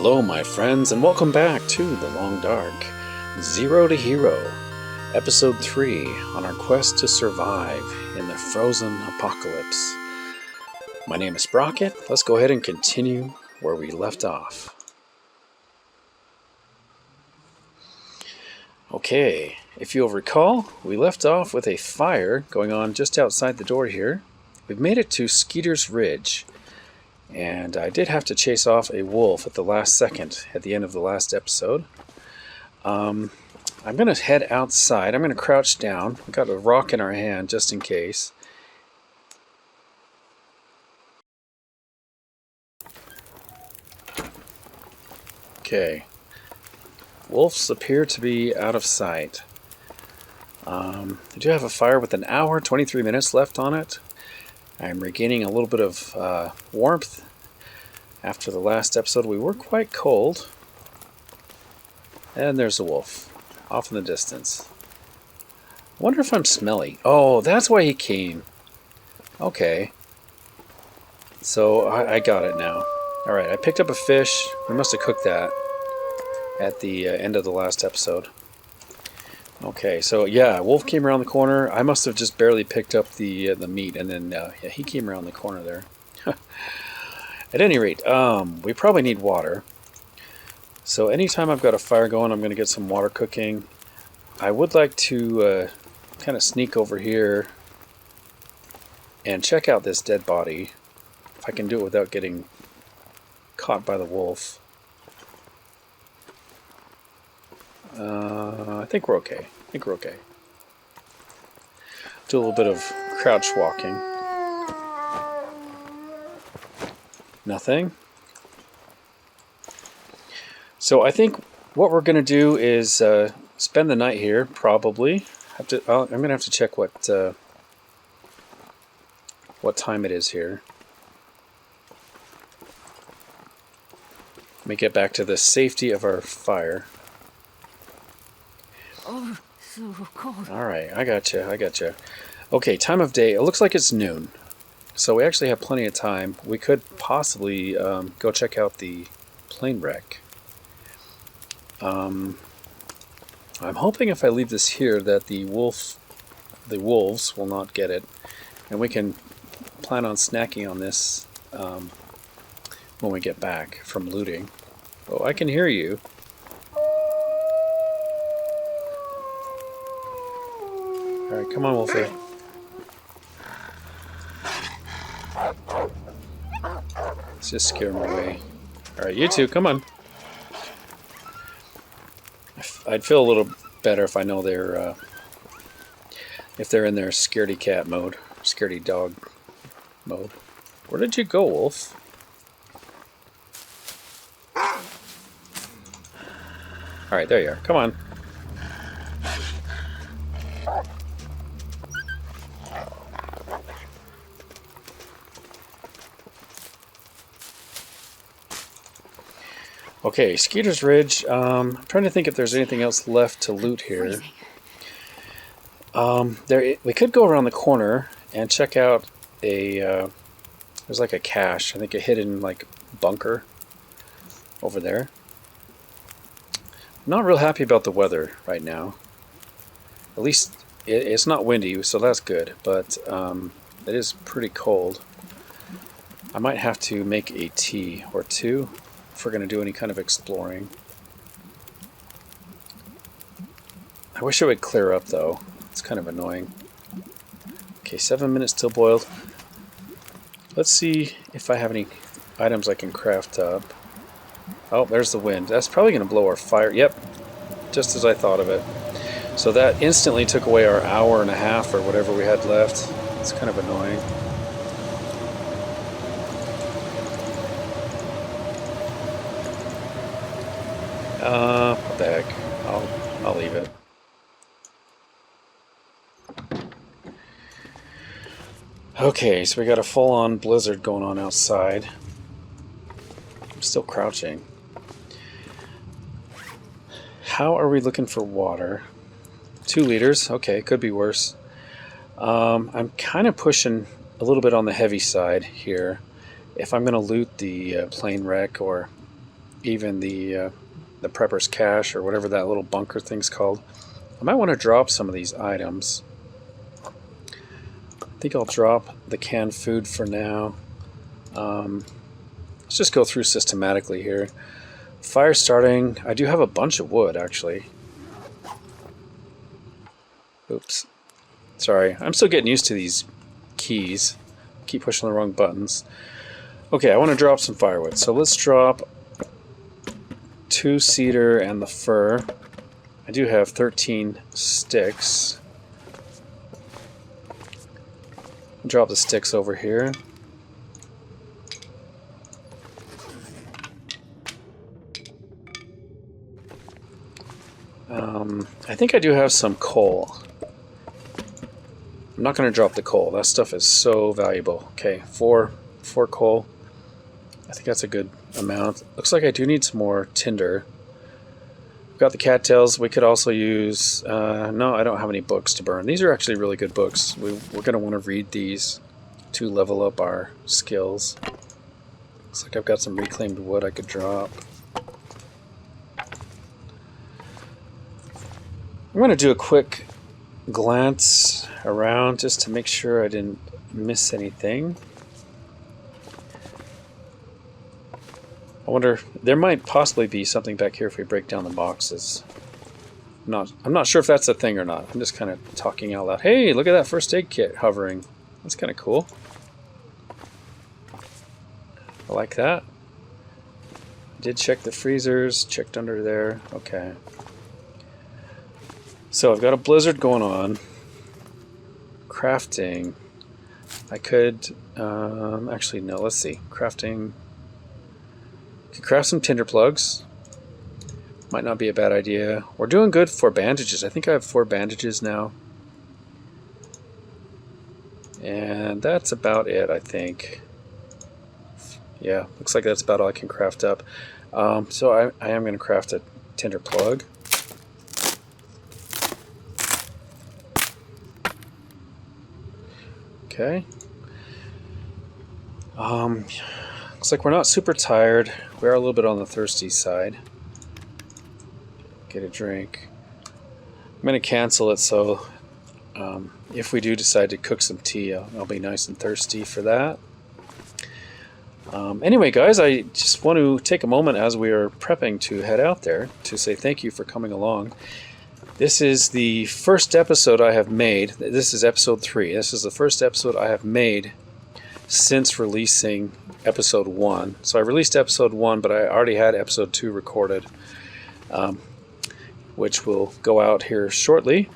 Hello my friends, and welcome back to The Long Dark, Zero to Hero, Episode 3, on our quest to survive in the frozen apocalypse. My name is Sprocket. Let's go ahead and continue where we left off. Okay, if you'll recall, we left off with a fire going on just outside the door here. We've made it to Skeeter's Ridge. And I did have to chase off a wolf at the last second, at the end of the last episode. I'm going to head outside. I'm going to crouch down. We've got a rock in our hand, just in case. Okay. Wolves appear to be out of sight. I do have a fire with an hour, 23 minutes left on it. I'm regaining a little bit of warmth. After the last episode, we were quite cold. And there's a wolf, off in the distance. I wonder if I'm smelly. Oh, that's why he came. Okay. So, I got it now. Alright, I picked up a fish. We must have cooked that at the end of the last episode. Okay, so yeah, wolf came around the corner. I must have just barely picked up the meat, and then yeah, he came around the corner there. At any rate, we probably need water. So anytime I've got a fire going, I'm going to get some water cooking. I would like to kind of sneak over here and check out this dead body. If I can do it without getting caught by the wolf. I think we're okay. Do a little bit of crouch walking. Nothing. So I think what we're going to do is spend the night here, probably. I'm going to have to check what time it is here. Let me get back to the safety of our fire. Oh, so cold. Alright, I gotcha. Okay, time of day. It looks like it's noon. So we actually have plenty of time. We could possibly go check out the plane wreck. I'm hoping if I leave this here that the wolves will not get it. And we can plan on snacking on this when we get back from looting. Oh, I can hear you. Alright, come on, Wolfie. Let's just scare them away. Alright, you two, come on. I'd feel a little better if I know they're in their scaredy cat mode, scaredy dog mode. Where did you go, Wolf? Alright, there you are. Come on. Okay, Skeeter's Ridge. I'm trying to think if there's anything else left to loot here. We could go around the corner and check out a... there's like a cache. I think a hidden like bunker over there. I'm not real happy about the weather right now. At least it's not windy, so that's good. But it is pretty cold. I might have to make a tea or two if we're going to do any kind of exploring. I wish it would clear up though. It's kind of annoying. Okay, 7 minutes till boiled. Let's see if I have any items I can craft up. Oh, there's the wind. That's probably going to blow our fire. Yep, just as I thought of it. So that instantly took away our hour and a half or whatever we had left. It's kind of annoying. What the heck? I'll leave it. Okay, so we got a full-on blizzard going on outside. I'm still crouching. How are we looking for water? 2 liters. Okay, could be worse. I'm kind of pushing a little bit on the heavy side here. If I'm going to loot the plane wreck or even the prepper's cache or whatever that little bunker thing's called. I might want to drop some of these items. I think I'll drop the canned food for now. Let's just go through systematically here. Fire starting. I do have a bunch of wood, actually. Oops. Sorry. I'm still getting used to these keys. Keep pushing the wrong buttons. Okay, I want to drop some firewood. So let's drop 2 cedar and the fir. I do have 13 sticks. Drop the sticks over here. I think I do have some coal. I'm not going to drop the coal. That stuff is so valuable. Okay, 4 coal. I think that's a good amount. Looks like I do need some more tinder. We've got the cattails. We could also use... no, I don't have any books to burn. These are actually really good books. We're going to want to read these to level up our skills. Looks like I've got some reclaimed wood I could drop. I'm going to do a quick glance around just to make sure I didn't miss anything. I wonder, there might possibly be something back here if we break down the boxes. I'm not sure if that's a thing or not. I'm just kind of talking out loud. Hey, look at that first aid kit hovering. That's kind of cool. I like that. Did check the freezers, checked under there. Okay. So I've got a blizzard going on. Crafting. I could, actually no, let's see. Crafting. Could craft some tinder plugs. Might not be a bad idea. We're doing good for bandages. I think I have 4 bandages now. And that's about it, I think. Yeah, looks like that's about all I can craft up. So I am going to craft a tinder plug. Okay. Looks like we're not super tired. We are a little bit on the thirsty side. Get a drink. I'm going to cancel it, so if we do decide to cook some tea, I'll be nice and thirsty for that. Anyway, guys, I just want to take a moment as we are prepping to head out there to say thank you for coming along. This is the first episode I have made. This is episode 3. This is the first episode I have made since releasing episode 1. So I released episode 1, but I already had episode 2 recorded, which will go out here shortly.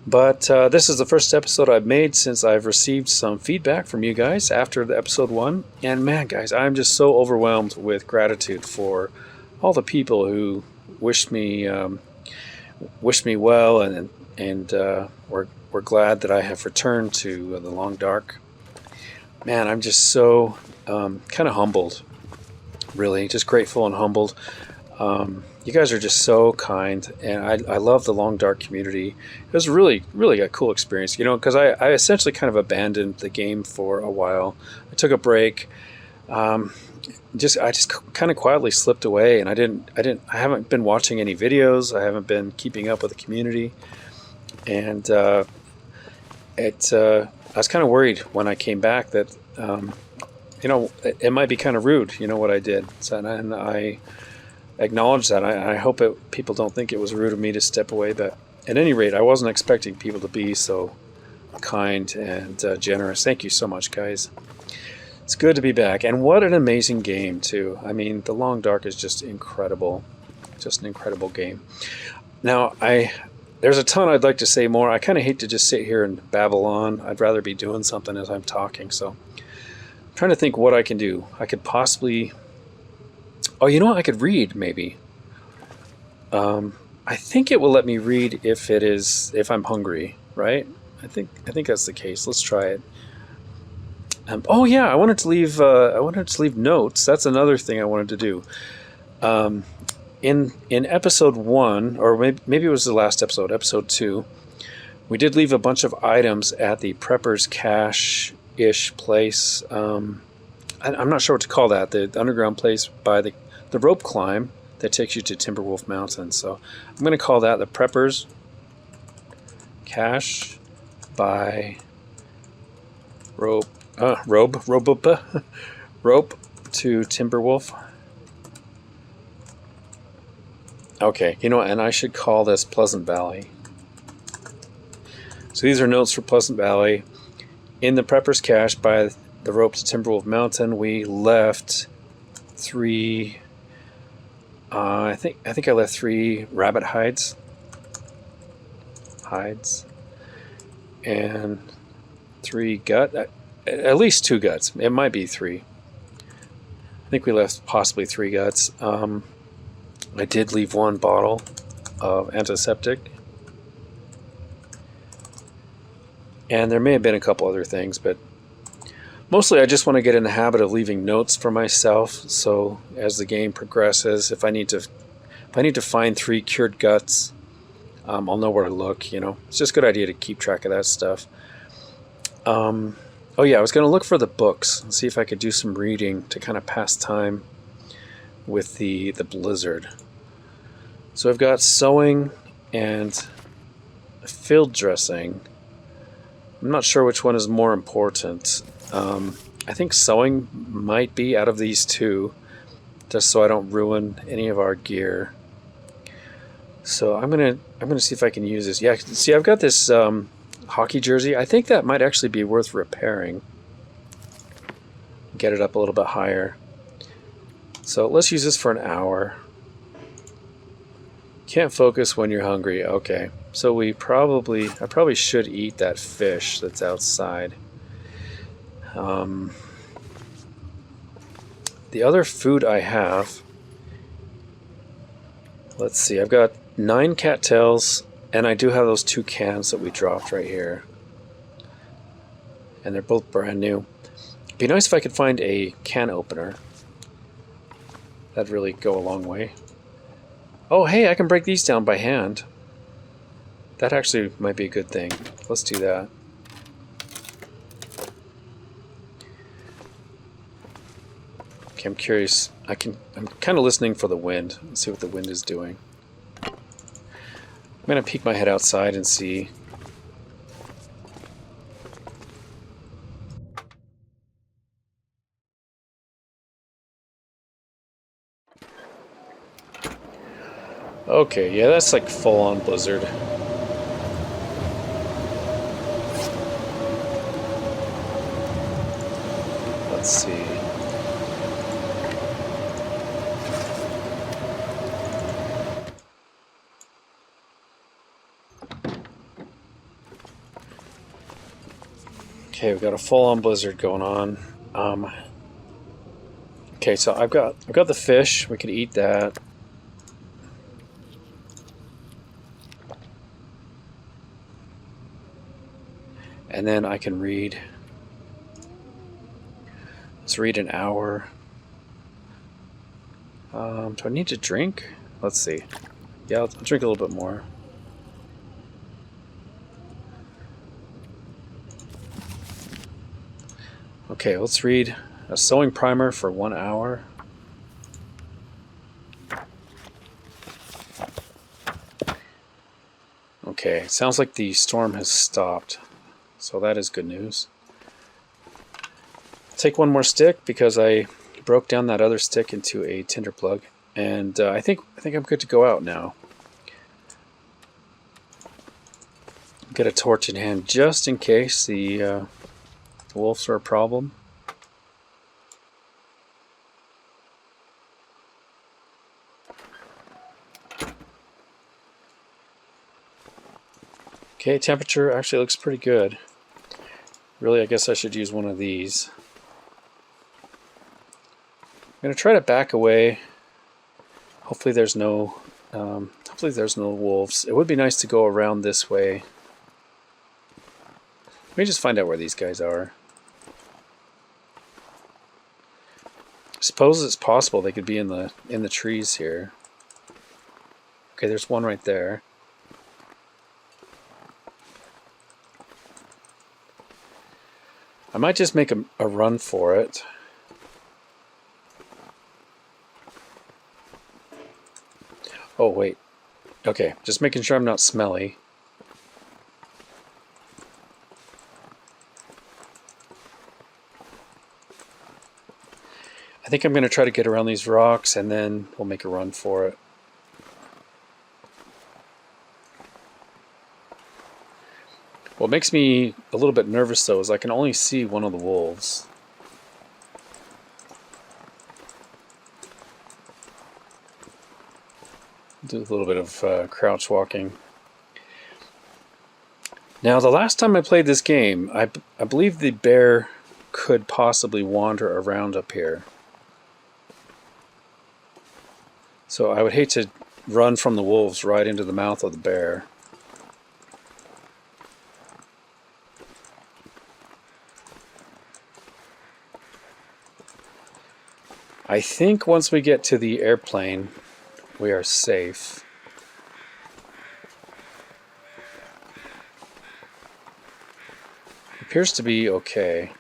But this is the first episode I've made since I've received some feedback from you guys after the episode 1. And man, guys, I'm just so overwhelmed with gratitude for all the people who wished me well, and we're glad that I have returned to the Long Dark. Man, I'm just so kind of humbled, really, just grateful and humbled. You guys are just so kind, and I love the Long Dark community. It was really a cool experience, you know, because I essentially kind of abandoned the game for a while. I took a break. I just kind of quietly slipped away, and I haven't been watching any videos. I haven't been keeping up with the community, and I was kind of worried when I came back that you know, it might be kind of rude, you know, what I did. So, and I acknowledge that. I hope people don't think it was rude of me to step away, but at any rate, I wasn't expecting people to be so kind and generous. Thank you so much, guys. It's good to be back, and what an amazing game too. I mean, the Long Dark is just incredible, just an incredible game. Now, there's a ton I'd like to say more. I kind of hate to just sit here and babble on. I'd rather be doing something as I'm talking. So I'm trying to think what I can do. I could possibly, oh, you know what? I could read maybe. I think it will let me read if I'm hungry, right? I think that's the case. Let's try it. Oh yeah, I wanted to leave notes. That's another thing I wanted to do. In episode 1, or maybe it was the last episode, episode 2, we did leave a bunch of items at the Prepper's Cache-ish place. I'm not sure what to call that. The underground place by the the rope climb that takes you to Timberwolf Mountain. So I'm going to call that the Preppers Cache by rope rope to Timberwolf. Okay, you know what, and I should call this Pleasant Valley. So these are notes for Pleasant Valley. In the Preppers Cache by the rope to Timberwolf Mountain, we left 3. I think I left 3 rabbit hides, and 3 gut. At least 2 guts. It might be 3. I think we left possibly 3 guts. I did leave 1 bottle of antiseptic. And there may have been a couple other things, but mostly I just want to get in the habit of leaving notes for myself, so as the game progresses, if I need to find 3 cured guts, I'll know where to look, you know. It's just a good idea to keep track of that stuff. Oh yeah, I was going to look for the books and see if I could do some reading to kind of pass time with the blizzard. So I've got sewing and field dressing. I'm not sure which one is more important. I think sewing might be out of these 2, just so I don't ruin any of our gear. So I'm gonna see if I can use this. Yeah, see, I've got this hockey jersey. I think that might actually be worth repairing. Get it up a little bit higher. So let's use this for an hour. Can't focus when you're hungry. Okay, so I probably should eat that fish that's outside. The other food I have, let's see, I've got 9 cattails, and I do have those 2 cans that we dropped right here. And they're both brand new. It'd be nice if I could find a can opener. That'd really go a long way. Oh, hey, I can break these down by hand. That actually might be a good thing. Let's do that. Okay, I'm curious. I'm kind of listening for the wind. Let's see what the wind is doing. I'm going to peek my head outside and see. Okay, yeah, that's like full-on blizzard. Let's see. Okay, we've got a full-on blizzard going on. Okay, so I've got the fish. We could eat that. And then I can read. Let's read an hour. Do I need to drink? Let's see. Yeah, I'll drink a little bit more. Okay, let's read a sewing primer for 1 hour. Okay, sounds like the storm has stopped. So that is good news. Take 1 more stick because I broke down that other stick into a tinder plug, and I think I'm good to go out now. Get a torch in hand just in case the wolves are a problem. Okay, temperature actually looks pretty good. Really, I guess I should use one of these. I'm going to try to back away. Hopefully there's no wolves. It would be nice to go around this way. Let me just find out where these guys are. I suppose it's possible they could be in the trees here. Okay, there's one right there. I might just make a run for it. Oh, wait. Okay, just making sure I'm not smelly. I think I'm going to try to get around these rocks and then we'll make a run for it. What makes me a little bit nervous though is I can only see one of the wolves. Do a little bit of crouch walking. Now the last time I played this game, I believe the bear could possibly wander around up here. So I would hate to run from the wolves right into the mouth of the bear. I think once we get to the airplane, we are safe. Appears to be okay.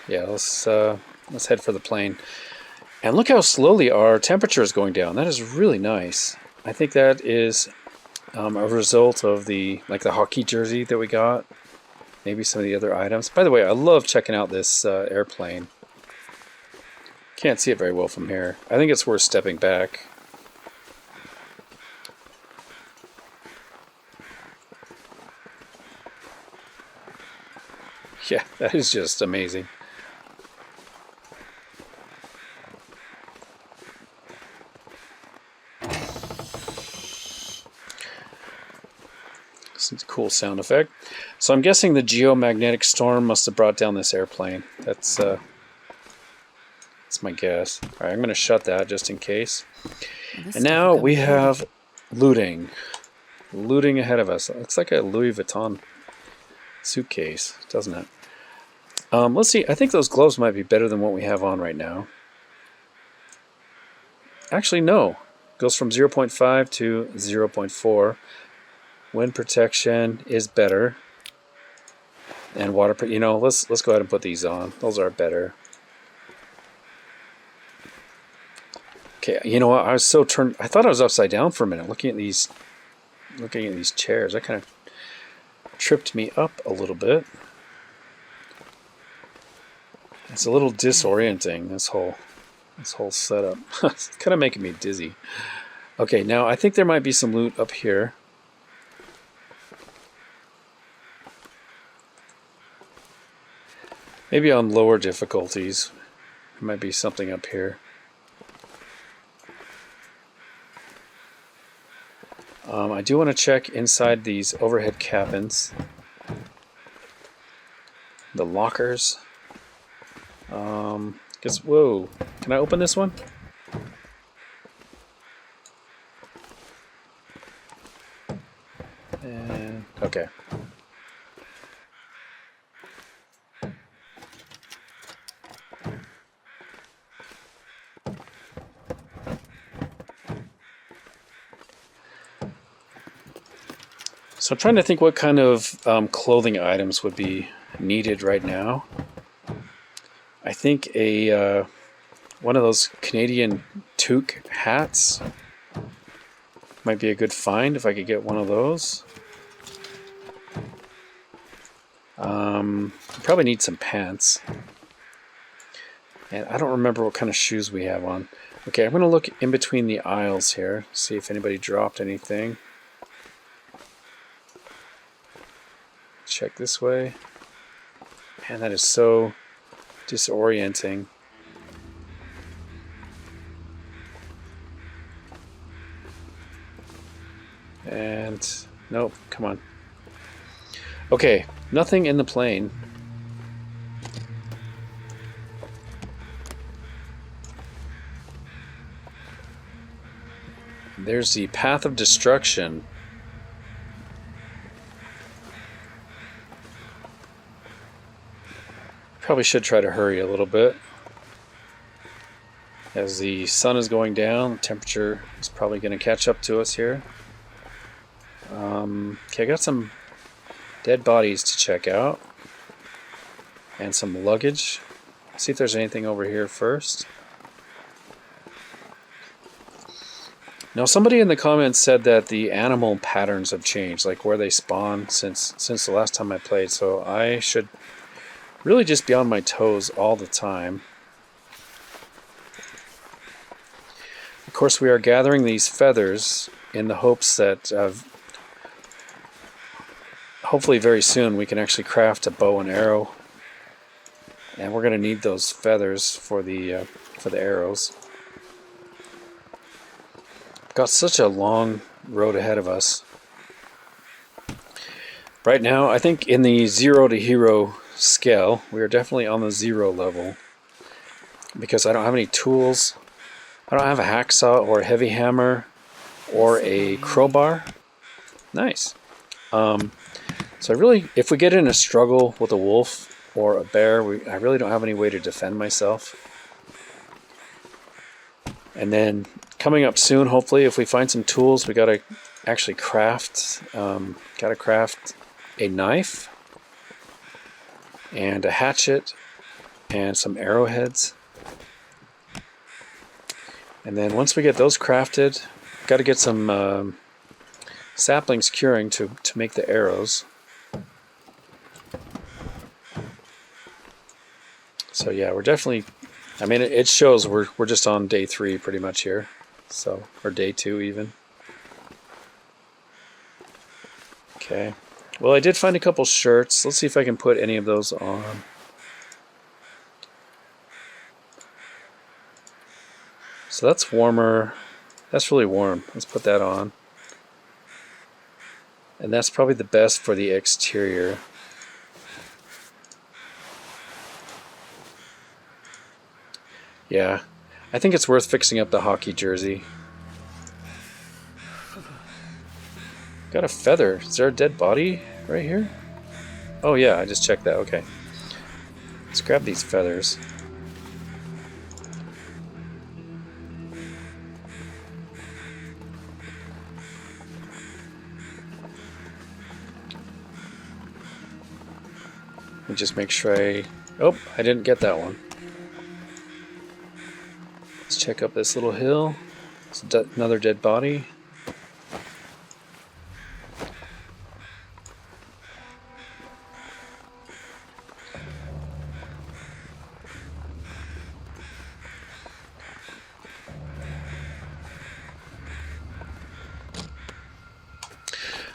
Yeah, let's head for the plane. And look how slowly our temperature is going down. That is really nice. I think that is a result of the hockey jersey that we got. Maybe some of the other items. By the way, I love checking out this airplane. Can't see it very well from here. I think it's worth stepping back. Yeah, that is just amazing. It's a cool sound effect. So I'm guessing the geomagnetic storm must have brought down this airplane. That's my guess. All right, I'm going to shut that just in case. And now we have looting. Looting ahead of us. It looks like a Louis Vuitton suitcase, doesn't it? Let's see. I think those gloves might be better than what we have on right now. Actually, no. Goes from 0.5 to 0.4. Wind protection is better. And water, let's go ahead and put these on. Those are better. Okay, you know what? I was so turned. I thought I was upside down for a minute, looking at these chairs. That kind of tripped me up a little bit. It's a little disorienting. This whole setup. It's kind of making me dizzy. Okay, now I think there might be some loot up here. Maybe on lower difficulties. There might be something up here. I do want to check inside these overhead cabins. The lockers. Whoa. Can I open this one? And, okay. So I'm trying to think what kind of clothing items would be needed right now. I think one of those Canadian toque hats might be a good find if I could get one of those. Probably need some pants. And I don't remember what kind of shoes we have on. Okay, I'm going to look in between the aisles here, see if anybody dropped anything. Check this way. Man, that is so disorienting. And nope, come on. Okay, nothing in the plane. There's the path of destruction. Probably should try to hurry a little bit. As the sun is going down, the temperature is probably going to catch up to us here. Okay, I got some dead bodies to check out. And some luggage. See if there's anything over here first. Now somebody in the comments said that the animal patterns have changed, like where they spawn since the last time I played, so I should really just be on my toes all the time. Of course, we are gathering these feathers in the hopes that hopefully very soon we can actually craft a bow and arrow. And we're going to need those feathers for the arrows. Got such a long road ahead of us. Right now, I think in the 0 to hero scale, we are definitely on the 0 level. Because I don't have any tools. I don't have a hacksaw or a heavy hammer or a crowbar. Nice. So I really, if we get in a struggle with a wolf or a bear, I really don't have any way to defend myself. And then coming up soon, hopefully, if we find some tools, we gotta actually craft. Gotta craft a knife and a hatchet and some arrowheads. And then once we get those crafted, got to get some saplings curing to make the arrows. So yeah, we're definitely, I mean, it shows we're just on day 3 pretty much here. So, or day 2 even. Okay. Well, I did find a couple shirts. Let's see if I can put any of those on. So that's warmer. That's really warm. Let's put that on. And that's probably the best for the exterior. Yeah, I think it's worth fixing up the hockey jersey. Got a feather. Is there a dead body right here? Oh yeah, I just checked that. Okay. Let's grab these feathers. Let me just make sure oh, I didn't get that one. Let's check up this little hill. It's another dead body.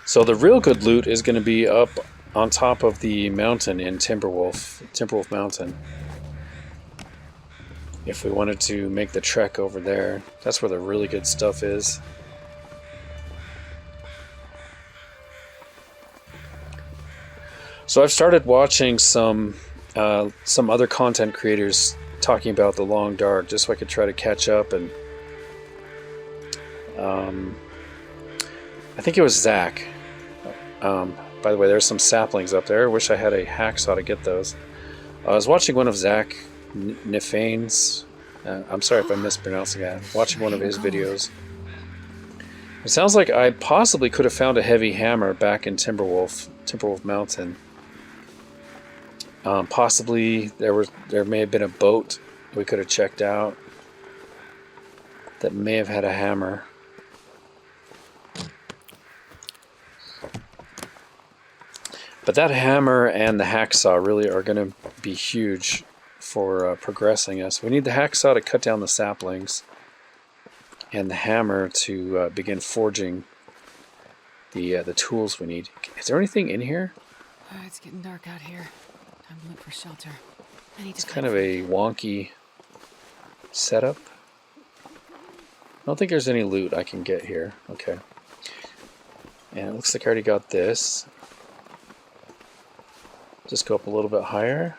So the real good loot is going to be up on top of the mountain in Timberwolf Mountain. If we wanted to make the trek over there, that's where the really good stuff is. So I've started watching some other content creators talking about the Long Dark, just so I could try to catch up. And I think it was Zach. By the way, there's some saplings up there. I wish I had a hacksaw to get those. I was watching one of Zach Nifane's. I'm sorry if I'm mispronouncing that. Watching one of his videos. It sounds like I possibly could have found a heavy hammer back in Timberwolf Mountain. Possibly there may have been a boat we could have checked out that may have had a hammer. But that hammer and the hacksaw really are going to be huge for progressing us. We need the hacksaw to cut down the saplings and the hammer to begin forging the tools we need. Is there anything in here? It's getting dark out here. Time to look for shelter. It's kind of a wonky setup. I don't think there's any loot I can get here. Okay. And it looks like I already got this. Just go up a little bit higher.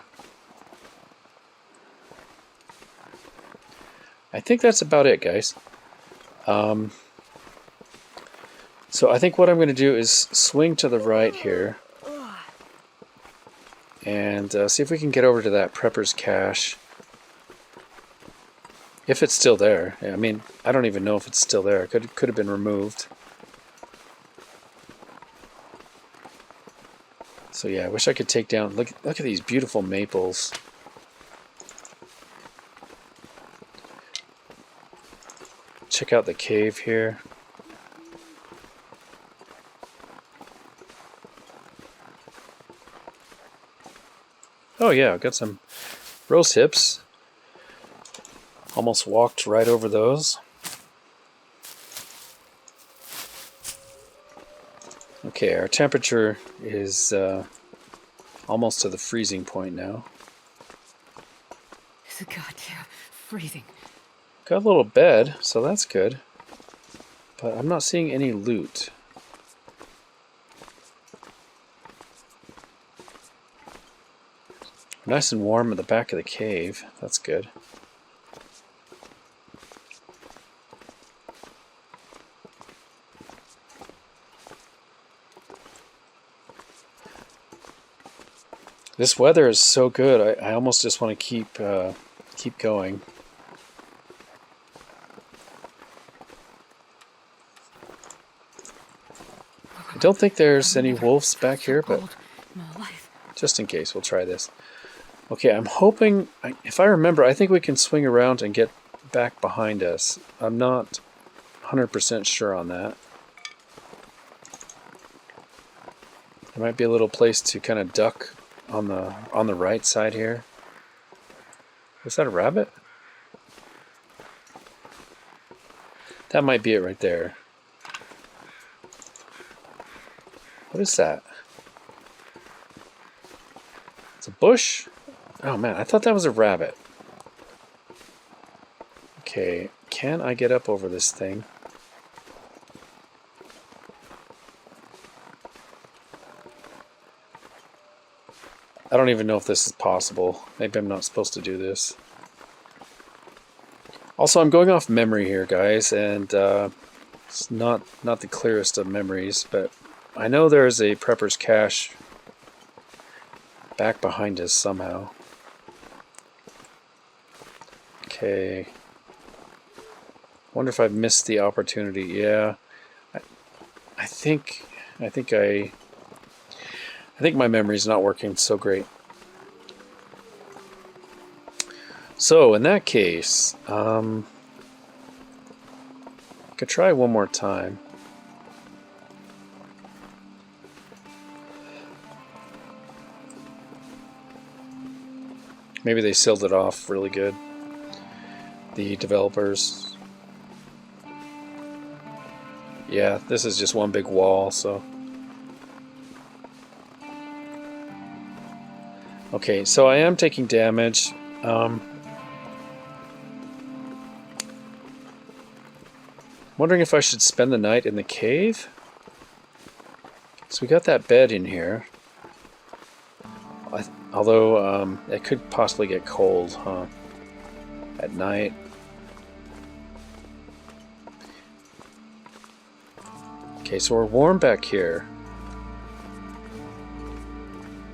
I think that's about it, guys. So I think what I'm going to do is swing to the right here and see if we can get over to that prepper's cache. If it's still there. I mean, I don't even know if it's still there. It could have been removed. So yeah, I wish I could take down... Look at these beautiful maples. Check out the cave here. Oh yeah, got some rose hips. Almost walked right over those. Okay, our temperature is almost to the freezing point now. It's a goddamn freezing. Got a little bed, so that's good. But I'm not seeing any loot. Nice and warm at the back of the cave. That's good. This weather is so good. I almost just want to keep going. I don't think there's any wolves back here, but just in case, we'll try this. Okay, I'm hoping, if I remember, I think we can swing around and get back behind us. I'm not 100% sure on that. There might be a little place to kind of duck on the right side here. Was that a rabbit? That might be it right there. What is that? It's a bush? Oh man, I thought that was a rabbit. Okay, can I get up over this thing? I don't even know if this is possible. Maybe I'm not supposed to do this. Also, I'm going off memory here, guys, and it's not the clearest of memories, but I know there's a prepper's cache back behind us somehow. Okay. Wonder if I've missed the opportunity. Yeah. I think my memory's not working so great. So in that case, I could try one more time. Maybe they sealed it off really good, the developers. Yeah, this is just one big wall, so. Okay, so I am taking damage. Wondering if I should spend the night in the cave? So we got that bed in here. Although it could possibly get cold, huh? At night. Okay, so we're warm back here.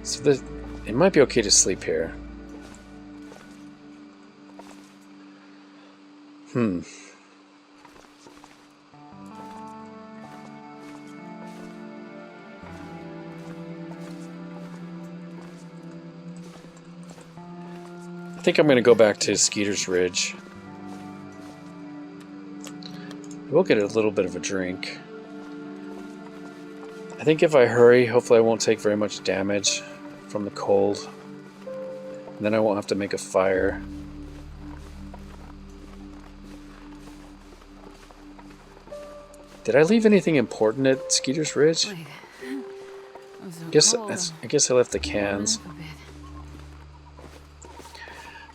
So it might be okay to sleep here. I think I'm going to go back to Skeeter's Ridge. We'll get a little bit of a drink. I think if I hurry, hopefully I won't take very much damage from the cold. And then I won't have to make a fire. Did I leave anything important at Skeeter's Ridge? Wait. I guess I left the cans.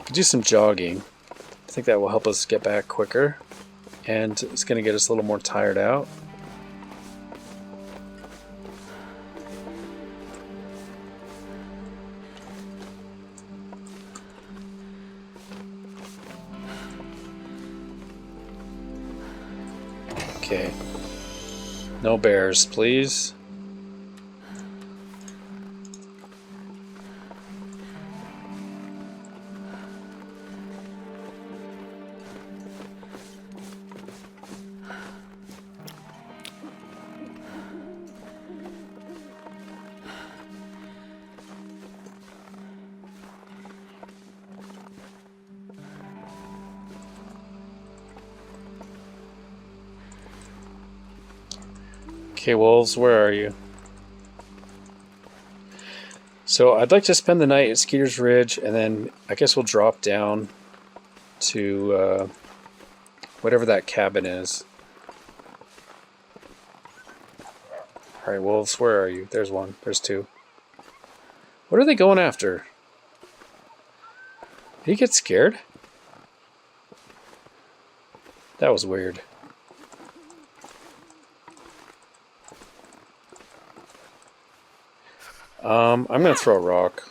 Could do some jogging. I think that will help us get back quicker. And it's going to get us a little more tired out. Okay. No bears, please. Okay, wolves, where are you? So I'd like to spend the night at Skeeter's Ridge, and then I guess we'll drop down to whatever that cabin is. Alright, wolves, where are you? There's one. There's two. What are they going after? Did he get scared? That was weird. I'm going to throw a rock.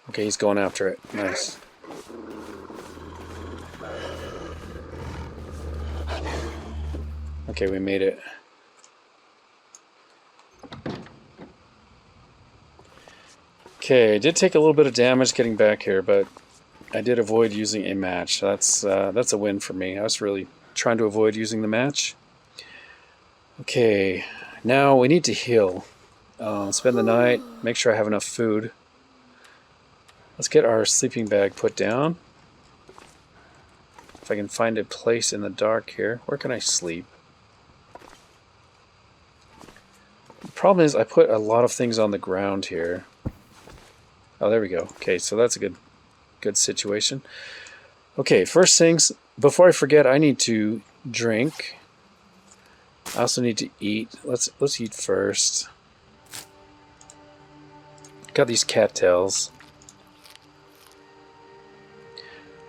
Okay, he's going after it. Nice. Okay, we made it. Okay, I did take a little bit of damage getting back here, but I did avoid using a match. That's a win for me. I was really trying to avoid using the match. Okay, now we need to heal. Spend the night, make sure I have enough food. Let's get our sleeping bag put down. If I can find a place in the dark here. Where can I sleep? The problem is I put a lot of things on the ground here. Oh, there we go. Okay, so that's a good situation. Okay, first things, before I forget, I need to drink. I also need to eat. Let's eat first. Got these cattails.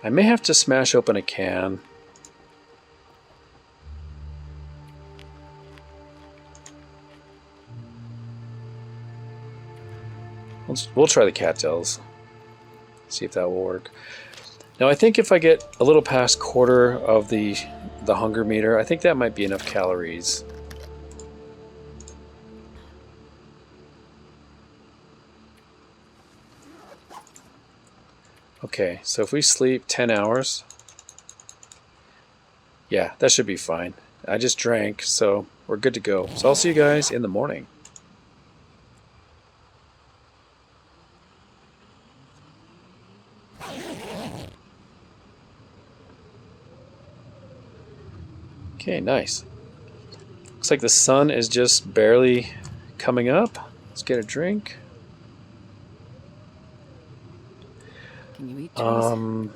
I may have to smash open a can. We'll try the cattails. See if that will work. Now I think if I get a little past quarter of the hunger meter, I think that might be enough calories. Okay, so if we sleep 10 hours, yeah, that should be fine. I just drank, so we're good to go. So I'll see you guys in the morning. Okay, nice. Looks like the sun is just barely coming up. Let's get a drink. Can you eat trees? I'm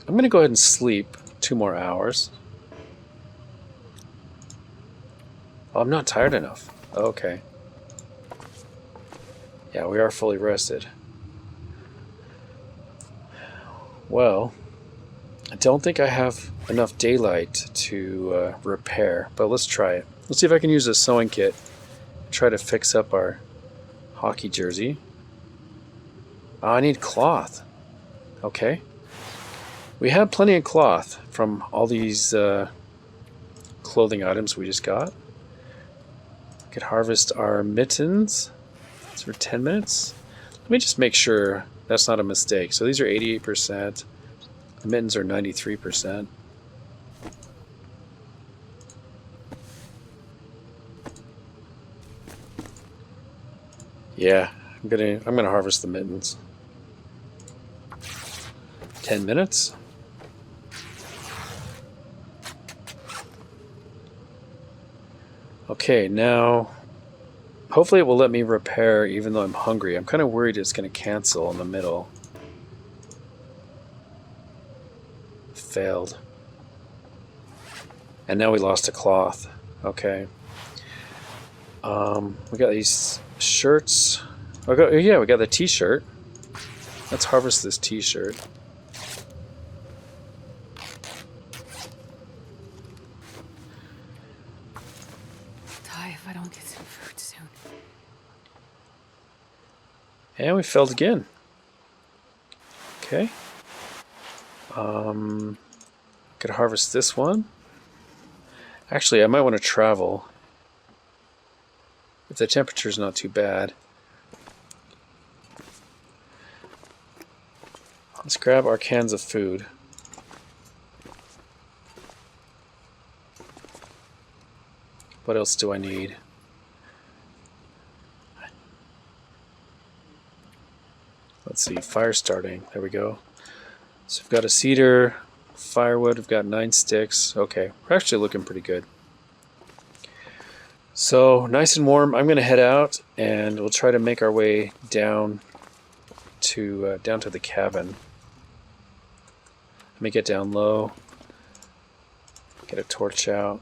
going to go ahead and sleep 2 more hours. Oh, I'm not tired enough. Okay. Yeah, we are fully rested. Well, I don't think I have enough daylight to repair, but let's try it. Let's see if I can use a sewing kit. Try to fix up our hockey jersey. Oh, I need cloth. Okay. We have plenty of cloth from all these clothing items we just got. We could harvest our mittens. It's for 10 minutes. Let me just make sure that's not a mistake. So these are 88%. The mittens are 93%. Yeah, I'm gonna harvest the mittens. 10 minutes. Okay, now hopefully it will let me repair even though I'm hungry. I'm kind of worried it's going to cancel in the middle. Failed. And now we lost a cloth. Okay. We got these shirts. We got the t-shirt. Let's harvest this t-shirt. If I don't get some food soon. And we failed again. Okay. Could harvest this one. Actually, I might want to travel. If the temperature's not too bad. Let's grab our cans of food. What else do I need? Let's see, fire starting. There we go. So we've got a cedar, Firewood, we've got 9 sticks. Okay, we're actually looking pretty good. So, nice and warm. I'm going to head out, and we'll try to make our way down to the cabin. Let me get down low. Get a torch out.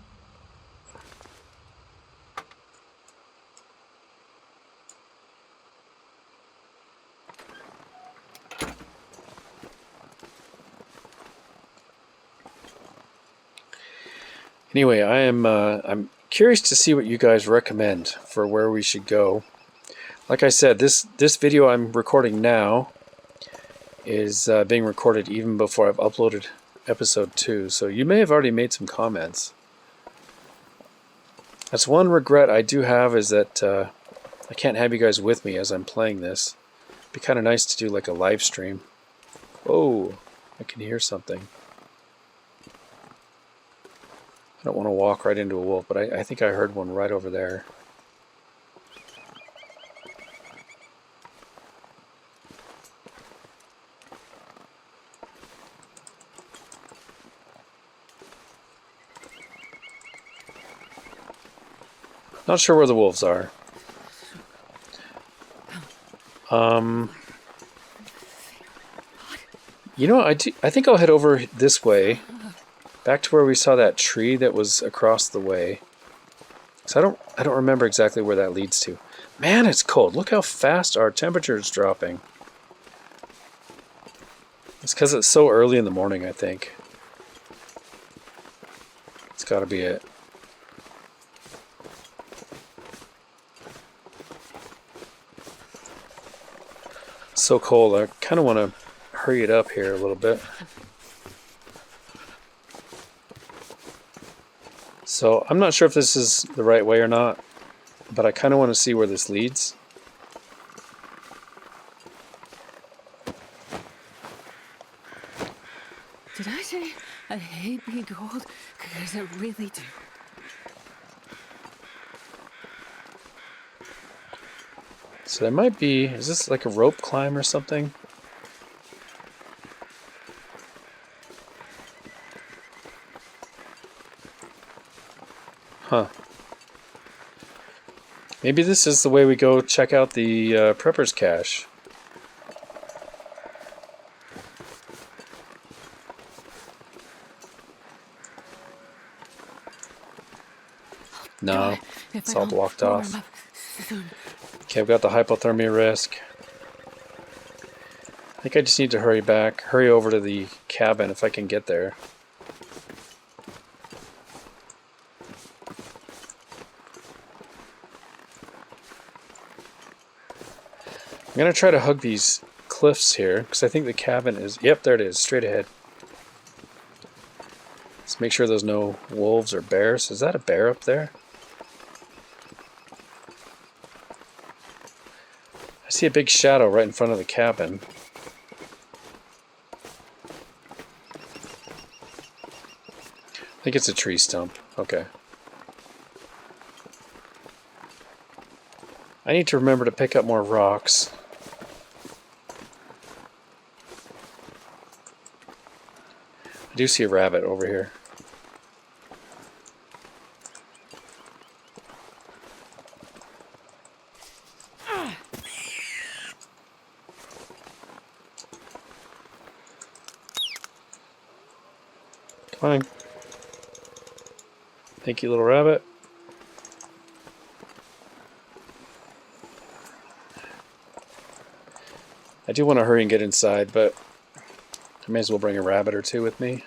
Anyway, I'm curious to see what you guys recommend for where we should go. Like I said, this video I'm recording now is being recorded even before I've uploaded episode 2, so you may have already made some comments. That's one regret I do have, is that I can't have you guys with me as I'm playing this. It'd be kind of nice to do like a live stream. Oh, I can hear something. I don't want to walk right into a wolf, but I think I heard one right over there. Not sure where the wolves are. You know, I think I'll head over this way. Back to where we saw that tree that was across the way. So I don't remember exactly where that leads to. Man, it's cold. Look how fast our temperature is dropping. It's because it's so early in the morning, I think. It's got to be it. It's so cold. I kind of want to hurry it up here a little bit. So I'm not sure if this is the right way or not, but I kind of want to see where this leads. Did I say I hate being cold? Because I really do. So there might be, is this like a rope climb or something? Huh. Maybe this is the way we go check out the prepper's cache. No, it's all blocked off. Okay, I've got the hypothermia risk. I think I just need to hurry over to the cabin if I can get there. I'm going to try to hug these cliffs here, because I think the cabin is... Yep, there it is, straight ahead. Let's make sure there's no wolves or bears. Is that a bear up there? I see a big shadow right in front of the cabin. I think it's a tree stump. Okay. I need to remember to pick up more rocks. I do see a rabbit over here. Come on. Thank you, little rabbit. I do want to hurry and get inside, but I may as well bring a rabbit or two with me.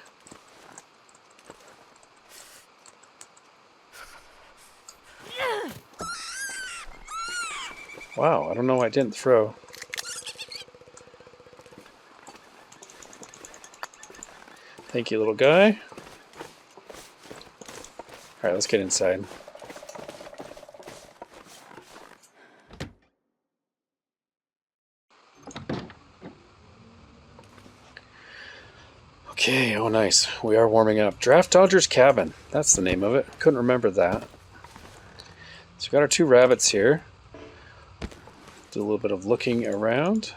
Wow, I don't know why I didn't throw. Thank you, little guy. Alright, let's get inside. Okay, oh nice. We are warming up. Draft Dodger's Cabin. That's the name of it. Couldn't remember that. So we've got our 2 rabbits here. Do a little bit of looking around.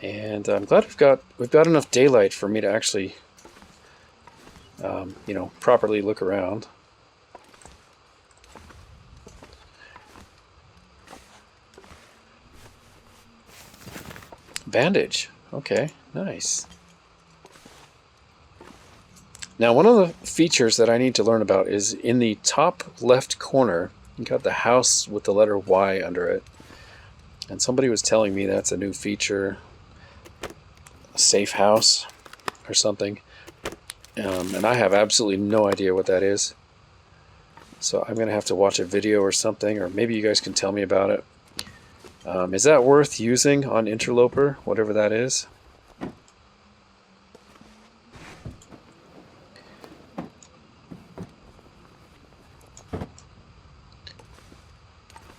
And I'm glad we've got enough daylight for me to actually, you know, properly look around. Bandage. Okay, nice. Now, one of the features that I need to learn about is in the top left corner, you got the house with the letter Y under it. And somebody was telling me that's a new feature, a safe house or something. And I have absolutely no idea what that is. So I'm going to have to watch a video or something, or maybe you guys can tell me about it. Is that worth using on Interloper, whatever that is?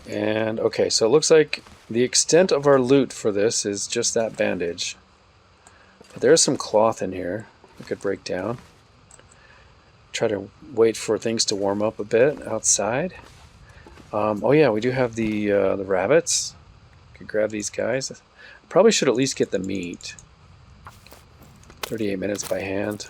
And okay, so it looks like the extent of our loot for this is just that bandage. But there's some cloth in here we could break down. Try to wait for things to warm up a bit outside. Oh yeah, we do have the rabbits. Could grab these guys. Probably should at least get the meat. 38 minutes by hand.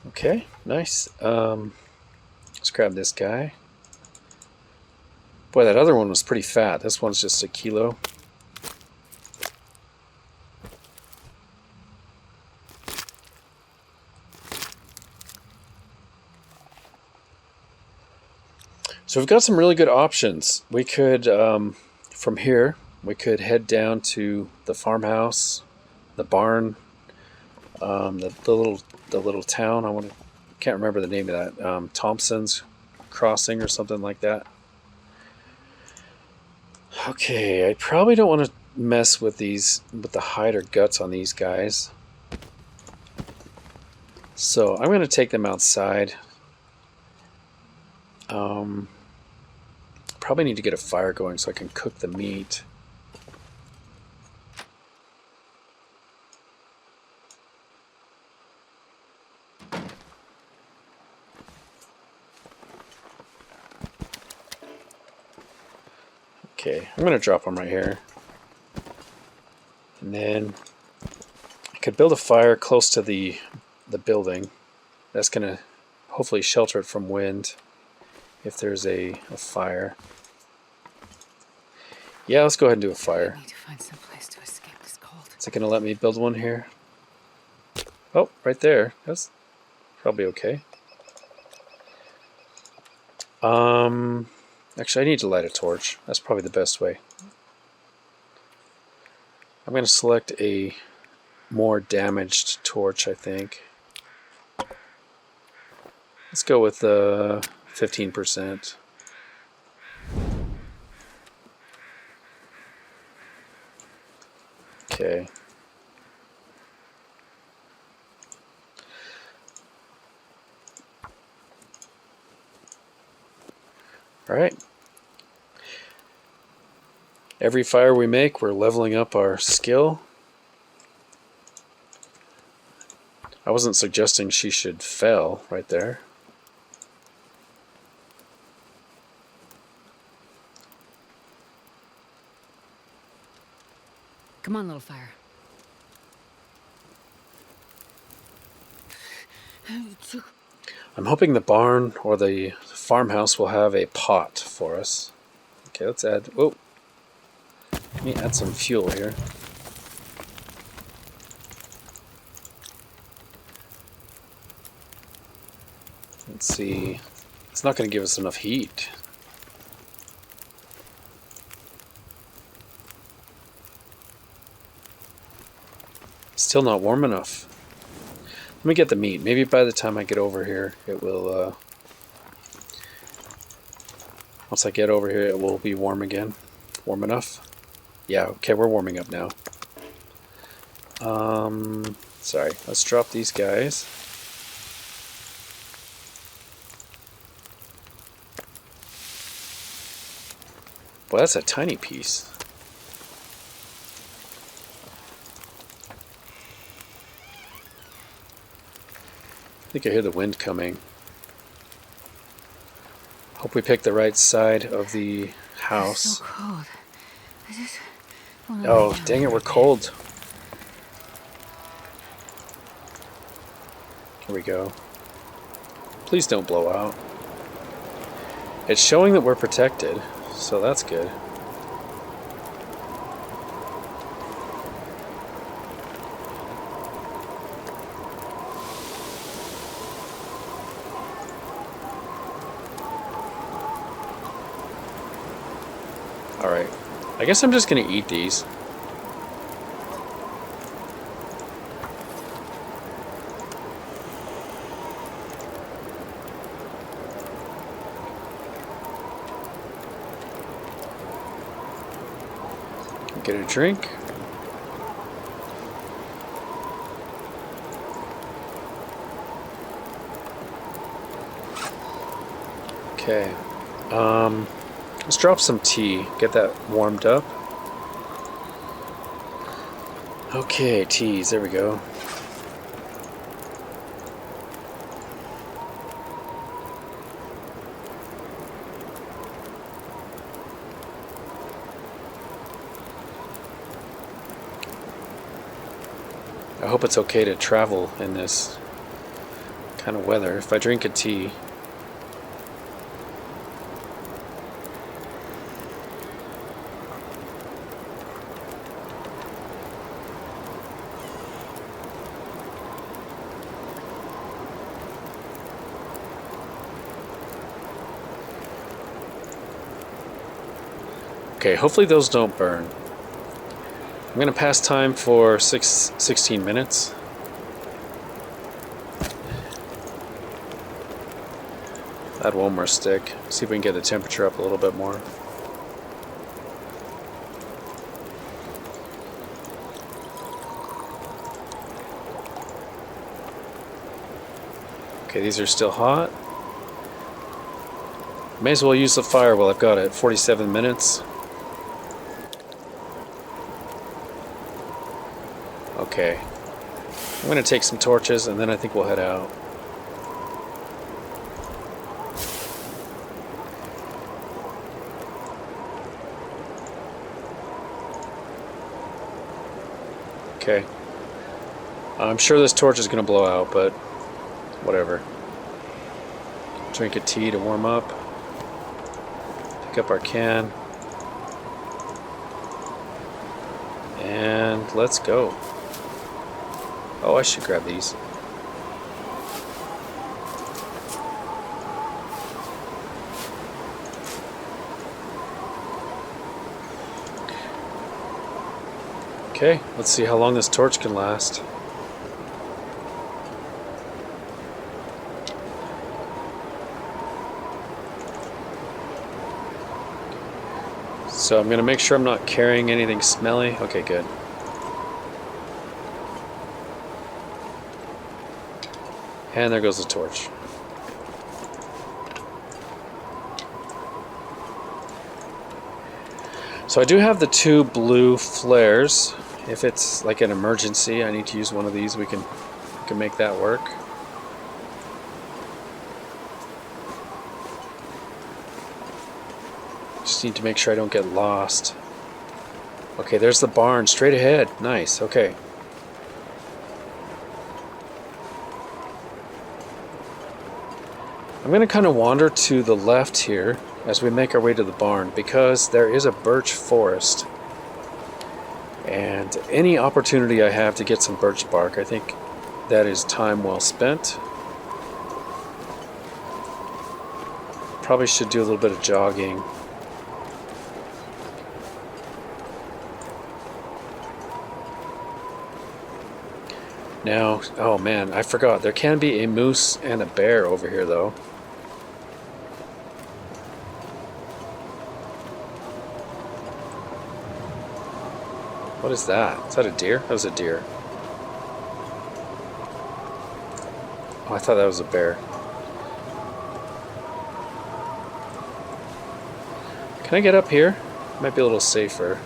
Okay, nice. Let's grab this guy. Boy, that other one was pretty fat. This one's just a kilo. So we've got some really good options. We could, from here, we could head down to the farmhouse, the barn, the little town. Can't remember the name of that. Thompson's Crossing or something like that. Okay, I probably don't want to mess with the hide or guts on these guys. So I'm going to take them outside. Probably need to get a fire going so I can cook the meat. Okay, I'm going to drop them right here. And then I could build a fire close to the building. That's going to hopefully shelter it from wind if there's a fire. Yeah, let's go ahead and do a fire. I need to find some place to escape this cold. Is it going to let me build one here? Oh, right there. That's probably okay. Actually, I need to light a torch. That's probably the best way. I'm going to select a more damaged torch, I think. Let's go with 15%. Okay. All right. Every fire we make, we're leveling up our skill. I wasn't suggesting she should fail right there. Come on, little fire. I'm hoping the barn or the farmhouse will have a pot for us. Okay, let's add... Whoa. Let me add some fuel here. Let's see. It's not going to give us enough heat. Still not warm enough. Let me get the meat. Maybe by the time I get over here, it will... once I get over here, it will be warm again. Warm enough? Yeah, okay, we're warming up now. Sorry, let's drop these guys. Boy, that's a tiny piece. think I hear the wind coming. Hope we pick the right side of the It's house. so cold. I just want to Oh, lay down dang it, for we're a bit. cold. Here we go. Please don't blow out. It's showing that we're protected, so that's good. Alright. I guess I'm just gonna eat these. Get a drink. Okay. Let's drop some tea. Get that warmed up. Okay, teas. There we go. I hope it's okay to travel in this kind of weather. If I drink a tea. Okay, hopefully those don't burn. I'm going to pass time for 16 minutes. Add one more stick. See if we can get the temperature up a little bit more. Okay, these are still hot. May as well use the fire while I've got it. 47 minutes. Okay. I'm going to take some torches and then I think we'll head out. Okay. I'm sure this torch is going to blow out, but whatever. Drink a tea to warm up. Pick up our can. And let's go. Oh, I should grab these. Okay, let's see how long this torch can last. So I'm going to make sure I'm not carrying anything smelly. Okay, good. And there goes the torch. So I do have the 2 blue flares. If it's like an emergency, I need to use one of these. We can make that work. Just need to make sure I don't get lost. Okay, there's the barn straight ahead. Nice. Okay. I'm going to kind of wander to the left here as we make our way to the barn because there is a birch forest. And any opportunity I have to get some birch bark, I think that is time well spent. Probably should do a little bit of jogging. Now, oh man, I forgot. There can be a moose and a bear over here though. What is that? Is that a deer? That was a deer. Oh, I thought that was a bear. Can I get up here? Might be a little safer.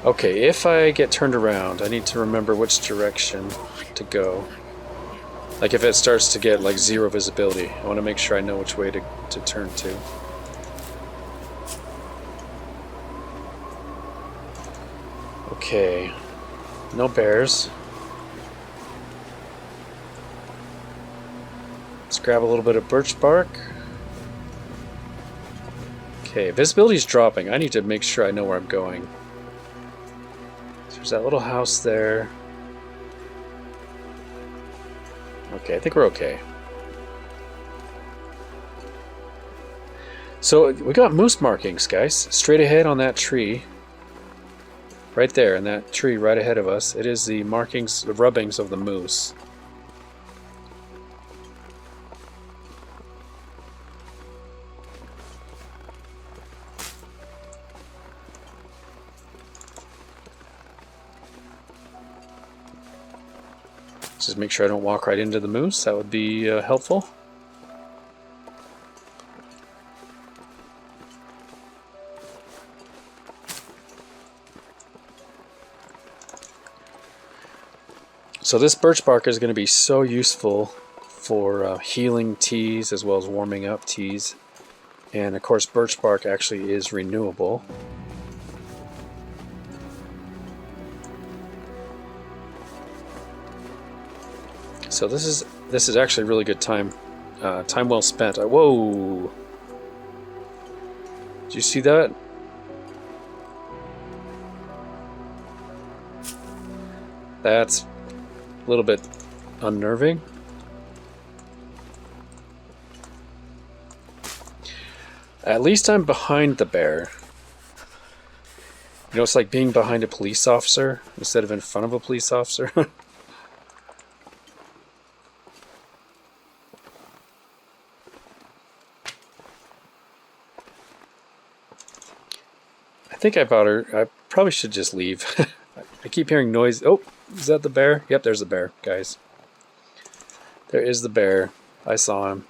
Okay, if I get turned around, I need to remember which direction to go. Like if it starts to get like 0 visibility, I want to make sure I know which way to turn to. Okay, no bears. Let's grab a little bit of birch bark. Okay, visibility's dropping. I need to make sure I know where I'm going. So there's that little house there. Okay, I think we're okay. So we got moose markings, guys. Straight ahead on that tree. Right there, in that tree right ahead of us. It is the markings, the rubbings of the moose. Just make sure I don't walk right into the moose. That would be helpful. So this birch bark is going to be so useful for healing teas as well as warming up teas. And of course birch bark actually is renewable. So this is actually really good time. Time well spent. Whoa! Did you see that? That's a little bit unnerving. At least I'm behind the bear. You know, it's like being behind a police officer instead of in front of a police officer. I think I bought her. I probably should just leave. I keep hearing noise. Oh, is that the bear? Yep, there's the bear, guys. There is the bear. I saw him.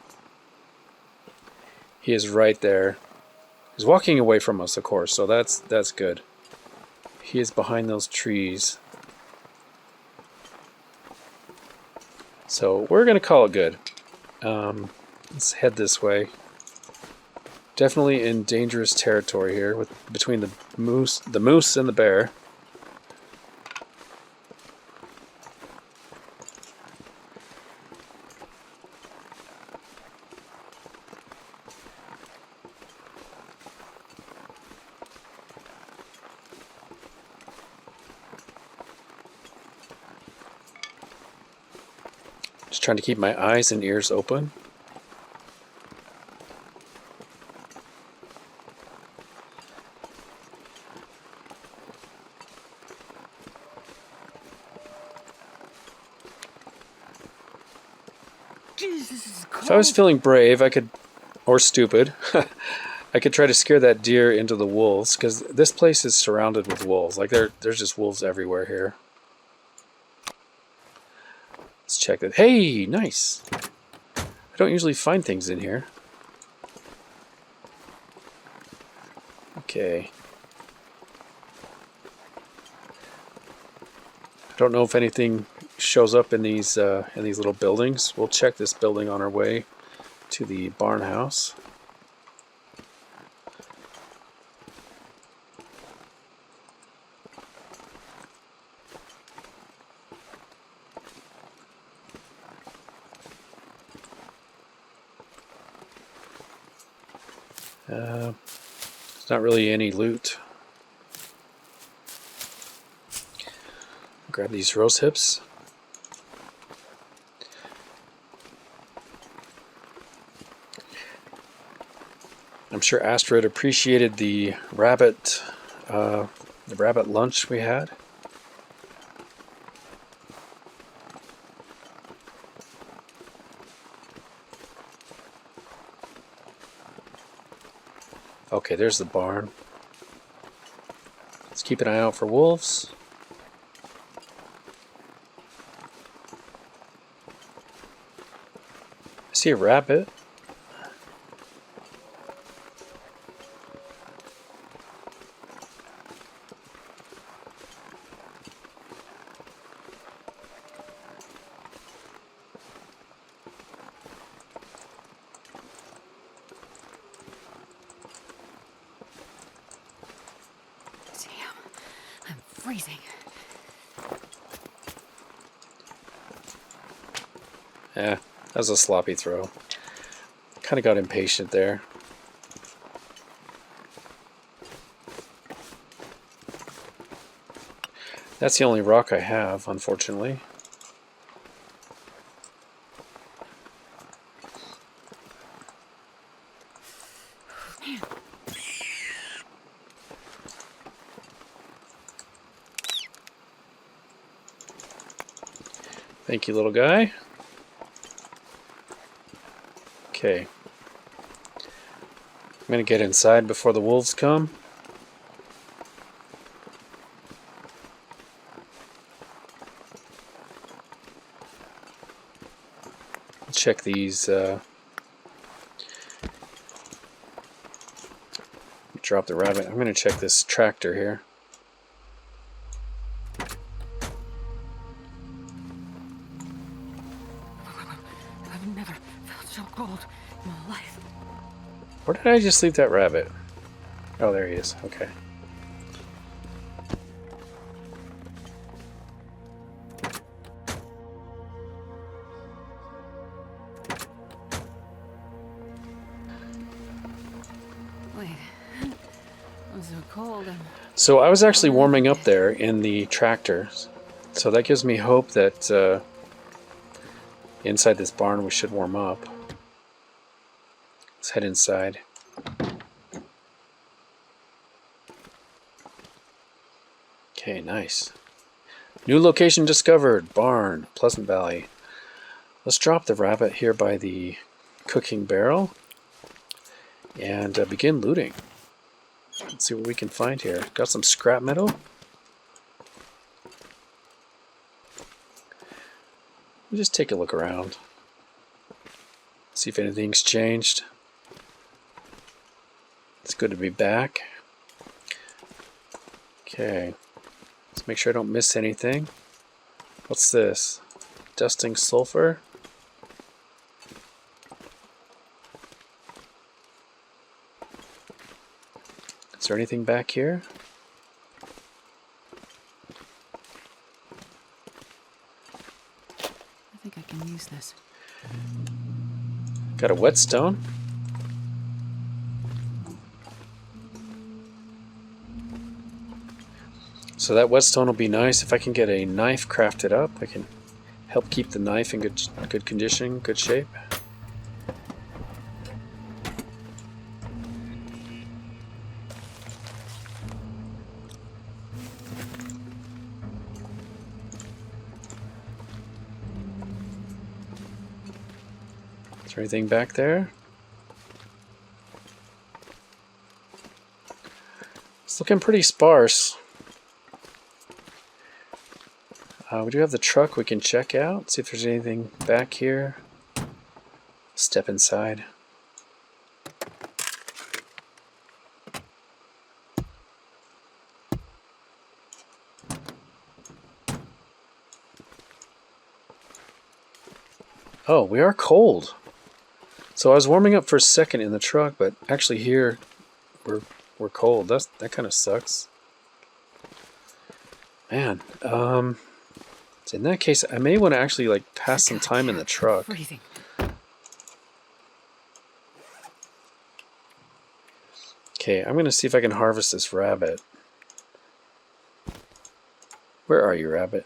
He is right there. He's walking away from us, of course, so that's good. He is behind those trees. So we're gonna call it good. Let's head this way. Definitely in dangerous territory here, between the moose and the bear. Just trying to keep my eyes and ears open. If I was feeling brave, I could, or stupid, I could try to scare that deer into the wolves, because this place is surrounded with wolves. Like there's just wolves everywhere here. Let's check that. Hey, nice. I don't usually find things in here. Okay. I don't know if anything shows up in these little buildings. We'll check this building on our way to the barn house. There's not really any loot. Grab these rose hips. I'm sure Astrid appreciated the rabbit lunch we had. Okay, there's the barn. Let's keep an eye out for wolves. I see a rabbit. freezing. Yeah, that was a sloppy throw. Kind of got impatient there. That's the only rock I have, unfortunately. Thank you, little guy. Okay. I'm going to get inside before the wolves come. Check these. Drop the rabbit. I'm going to check this tractor here. I've never felt so cold in my life. Where did I just leave that rabbit? Oh, there he is. Okay. Wait. I'm so cold. So I was actually warming up there in the tractor. So that gives me hope that inside this barn we should warm up. Let's head inside. Okay, nice. New location discovered. Barn, Pleasant Valley. Let's drop the rabbit here by the cooking barrel and begin looting. Let's see what we can find here. Got some scrap metal. We'll just take a look around. See if anything's changed. It's good to be back. Okay. Let's make sure I don't miss anything. What's this? Dusting sulfur? Is there anything back here? I think I can use this. Got a whetstone. So that whetstone will be nice. If I can get a knife crafted up, I can help keep the knife in good condition, good shape. Is there anything back there? It's looking pretty sparse. We do have the truck we can check out, see if there's anything back here. Step inside. Oh, we are cold. So I was warming up for a second in the truck, but actually here we're cold. That kind of sucks. Man, in that case, I may want to actually like pass some time in the truck. Freezing. Okay, I'm going to see if I can harvest this rabbit. Where are you, rabbit?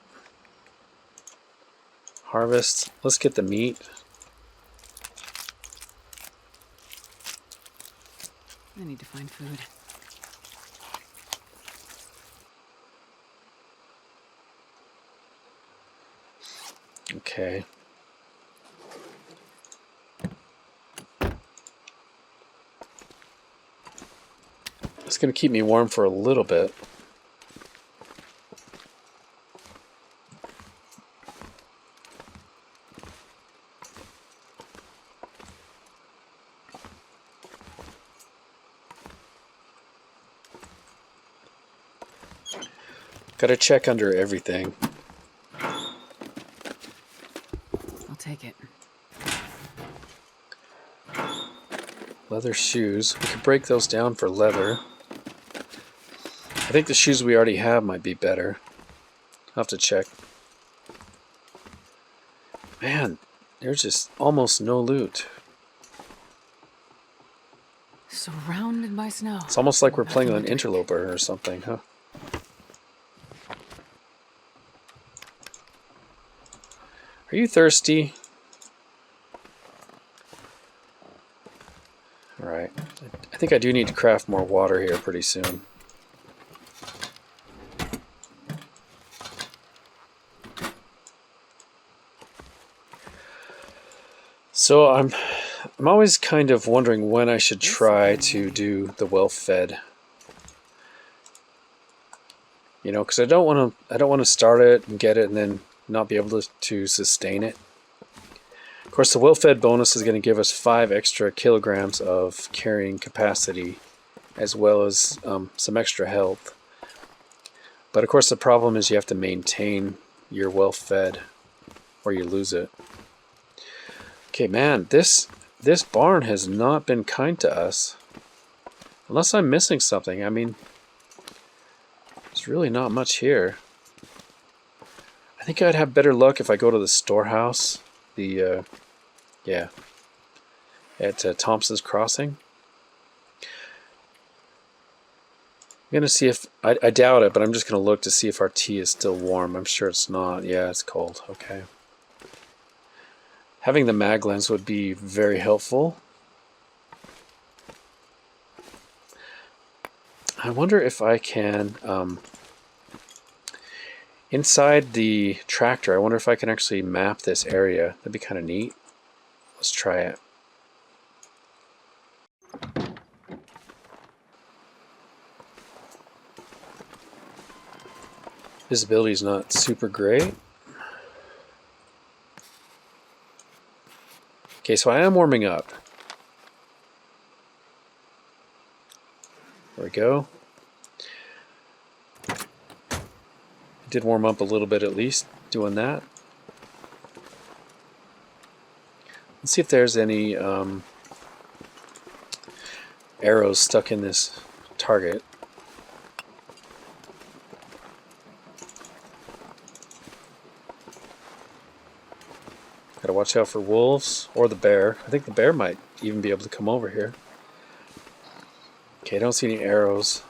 Harvest. Let's get the meat. I need to find food. Okay. It's going to keep me warm for a little bit. Got to check under everything. I'll take it. Leather shoes. We could break those down for leather. I think the shoes we already have might be better. I'll have to check. Man, there's just almost no loot. Surrounded by snow. It's almost like we're playing on an interloper or something, huh? Are you thirsty? Alright. I think I do need to craft more water here pretty soon. So I'm always kind of wondering when I should try to do the well-fed. You know, because I don't want to start it and get it and then not be able to sustain it. Of course, the well-fed bonus is going to give us 5 extra kilograms of carrying capacity, as well as some extra health. But of course, the problem is you have to maintain your well-fed, or you lose it. Okay, man, this barn has not been kind to us. Unless I'm missing something. I mean, there's really not much here. I think I'd have better luck if I go to the storehouse. The, yeah. At Thompson's Crossing. I'm going to see if... I doubt it, but I'm just going to look to see if our tea is still warm. I'm sure it's not. Yeah, it's cold. Okay. Having the mag lens would be very helpful. I wonder if I can, inside the tractor, I wonder if I can actually map this area. That'd be kind of neat. Let's try it. Visibility is not super great. Okay, so I am warming up. There we go. I did warm up a little bit at least doing that. Let's see if there's any arrows stuck in this target. Gotta watch out for wolves or the bear. I think the bear might even be able to come over here. Okay, I don't see any arrows.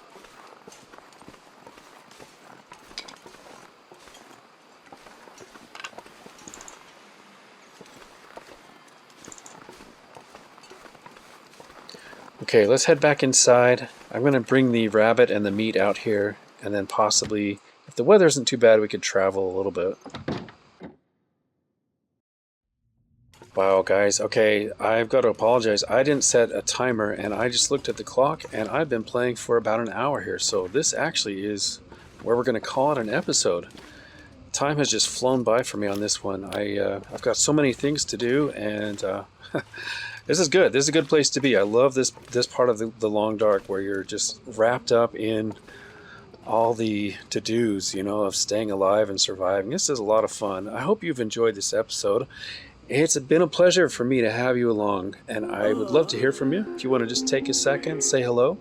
Okay, let's head back inside. I'm going to bring the rabbit and the meat out here, and then possibly, if the weather isn't too bad, we could travel a little bit. Wow, guys. Okay, I've got to apologize. I didn't set a timer, and I just looked at the clock, and I've been playing for about an hour here. So this actually is where we're going to call it an episode. Time has just flown by for me on this one. I've got so many things to do, and this is good. This is a good place to be. I love this part of the Long Dark where you're just wrapped up in all the to-dos, you know, of staying alive and surviving. This is a lot of fun. I hope you've enjoyed this episode. It's been a pleasure for me to have you along, and I would love to hear from you. If you want to just take a second, say hello,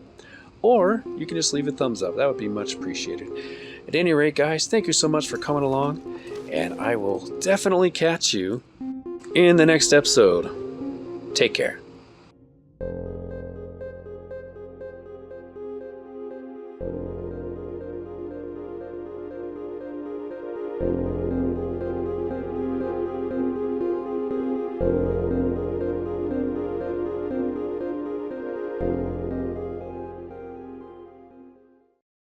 or you can just leave a thumbs up. That would be much appreciated. At any rate, guys, thank you so much for coming along, and I will definitely catch you in the next episode. Take care.